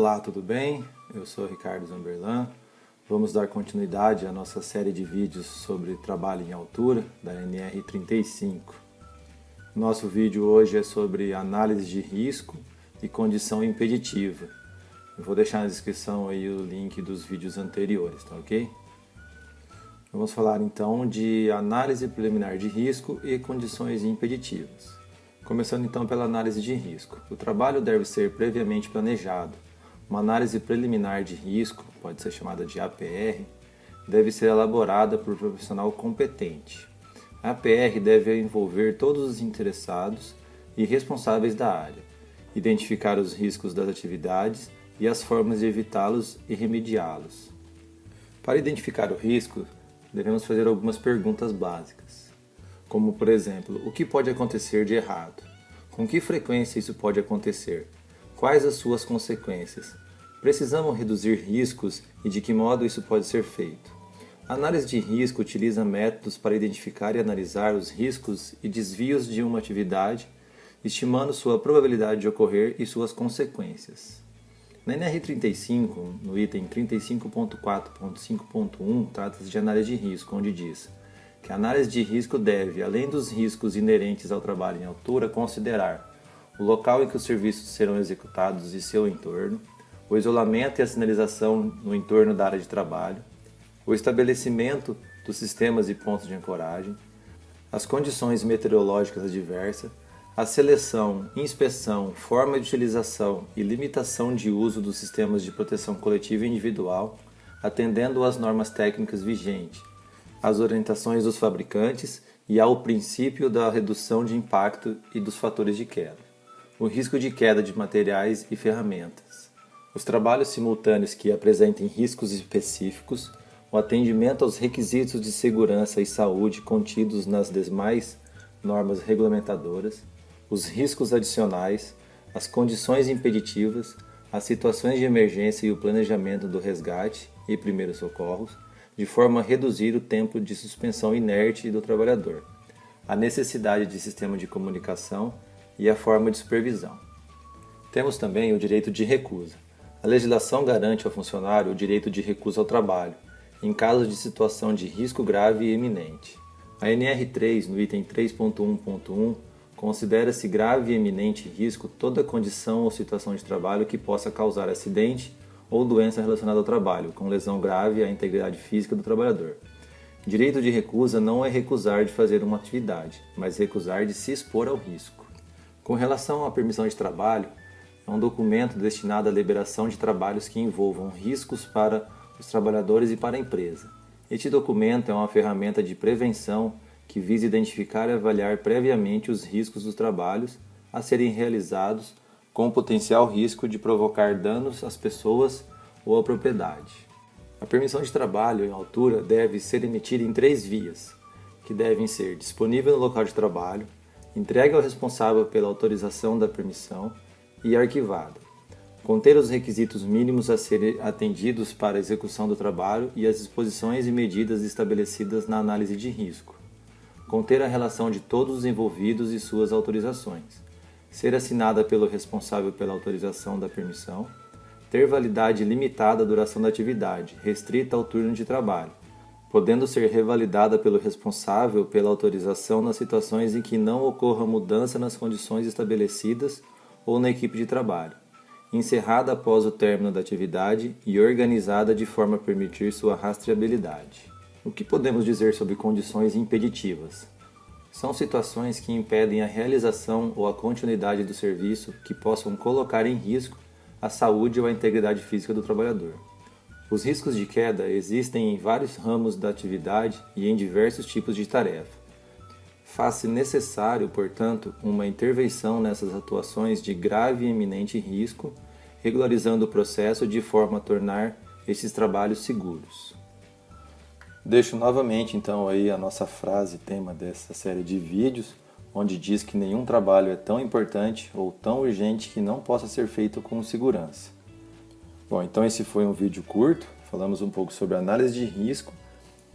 Olá, tudo bem? Eu sou Ricardo Zamberlan. Vamos dar continuidade à nossa série de vídeos sobre trabalho em altura da NR35. Nosso vídeo hoje é sobre análise de risco e condição impeditiva. Eu vou deixar na descrição aí o link dos vídeos anteriores, tá ok? Vamos falar então de análise preliminar de risco e condições impeditivas. Começando então pela análise de risco. O trabalho deve ser previamente planejado. Uma análise preliminar de risco, pode ser chamada de APR, deve ser elaborada por um profissional competente. A APR deve envolver todos os interessados e responsáveis da área, identificar os riscos das atividades e as formas de evitá-los e remediá-los. Para identificar o risco, devemos fazer algumas perguntas básicas, como por exemplo, o que pode acontecer de errado? Com que frequência isso pode acontecer? Quais as suas consequências? Precisamos reduzir riscos e de que modo isso pode ser feito? A análise de risco utiliza métodos para identificar e analisar os riscos e desvios de uma atividade, estimando sua probabilidade de ocorrer e suas consequências. Na NR35, no item 35.4.5.1, trata-se de análise de risco, onde diz que a análise de risco deve, além dos riscos inerentes ao trabalho em altura, considerar o local em que os serviços serão executados e seu entorno, o isolamento e a sinalização no entorno da área de trabalho, o estabelecimento dos sistemas e pontos de ancoragem, as condições meteorológicas adversas, a seleção, inspeção, forma de utilização e limitação de uso dos sistemas de proteção coletiva e individual, atendendo às normas técnicas vigentes, às orientações dos fabricantes e ao princípio da redução de impacto e dos fatores de queda. O risco de queda de materiais e ferramentas. Os trabalhos simultâneos que apresentem riscos específicos, o atendimento aos requisitos de segurança e saúde contidos nas demais normas regulamentadoras, os riscos adicionais, as condições impeditivas, as situações de emergência e o planejamento do resgate e primeiros socorros, de forma a reduzir o tempo de suspensão inerte do trabalhador, a necessidade de sistema de comunicação e a forma de supervisão. Temos também o direito de recusa. A legislação garante ao funcionário o direito de recusa ao trabalho, em caso de situação de risco grave e iminente. A NR3, no item 3.1.1, considera-se grave e iminente risco toda condição ou situação de trabalho que possa causar acidente ou doença relacionada ao trabalho, com lesão grave à integridade física do trabalhador. Direito de recusa não é recusar de fazer uma atividade, mas recusar de se expor ao risco. Com relação à permissão de trabalho, é um documento destinado à liberação de trabalhos que envolvam riscos para os trabalhadores e para a empresa. Este documento é uma ferramenta de prevenção que visa identificar e avaliar previamente os riscos dos trabalhos a serem realizados com potencial risco de provocar danos às pessoas ou à propriedade. A permissão de trabalho em altura deve ser emitida em 3 vias, que devem ser disponível no local de trabalho, entregue ao responsável pela autorização da permissão e arquivada. Conter os requisitos mínimos a serem atendidos para a execução do trabalho e as disposições e medidas estabelecidas na análise de risco. Conter a relação de todos os envolvidos e suas autorizações. Ser assinada pelo responsável pela autorização da permissão, ter validade limitada à duração da atividade, restrita ao turno de trabalho, podendo ser revalidada pelo responsável pela autorização nas situações em que não ocorra mudança nas condições estabelecidas ou na equipe de trabalho, encerrada após o término da atividade e organizada de forma a permitir sua rastreabilidade. O que podemos dizer sobre condições impeditivas? São situações que impedem a realização ou a continuidade do serviço que possam colocar em risco a saúde ou a integridade física do trabalhador. Os riscos de queda existem em vários ramos da atividade e em diversos tipos de tarefa. Faz-se necessário, portanto, uma intervenção nessas atuações de grave e iminente risco, regularizando o processo de forma a tornar esses trabalhos seguros. Deixo novamente então aí a nossa frase tema dessa série de vídeos, onde diz que nenhum trabalho é tão importante ou tão urgente que não possa ser feito com segurança. Bom, então esse foi um vídeo curto, falamos um pouco sobre análise de risco,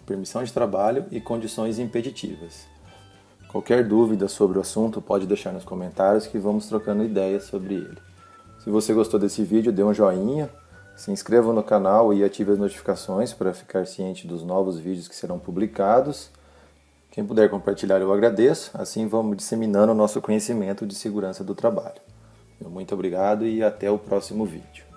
permissão de trabalho e condições impeditivas. Qualquer dúvida sobre o assunto pode deixar nos comentários que vamos trocando ideias sobre ele. Se você gostou desse vídeo, dê um joinha, se inscreva no canal e ative as notificações para ficar ciente dos novos vídeos que serão publicados. Quem puder compartilhar, eu agradeço. Assim vamos disseminando o nosso conhecimento de segurança do trabalho. Muito obrigado e até o próximo vídeo.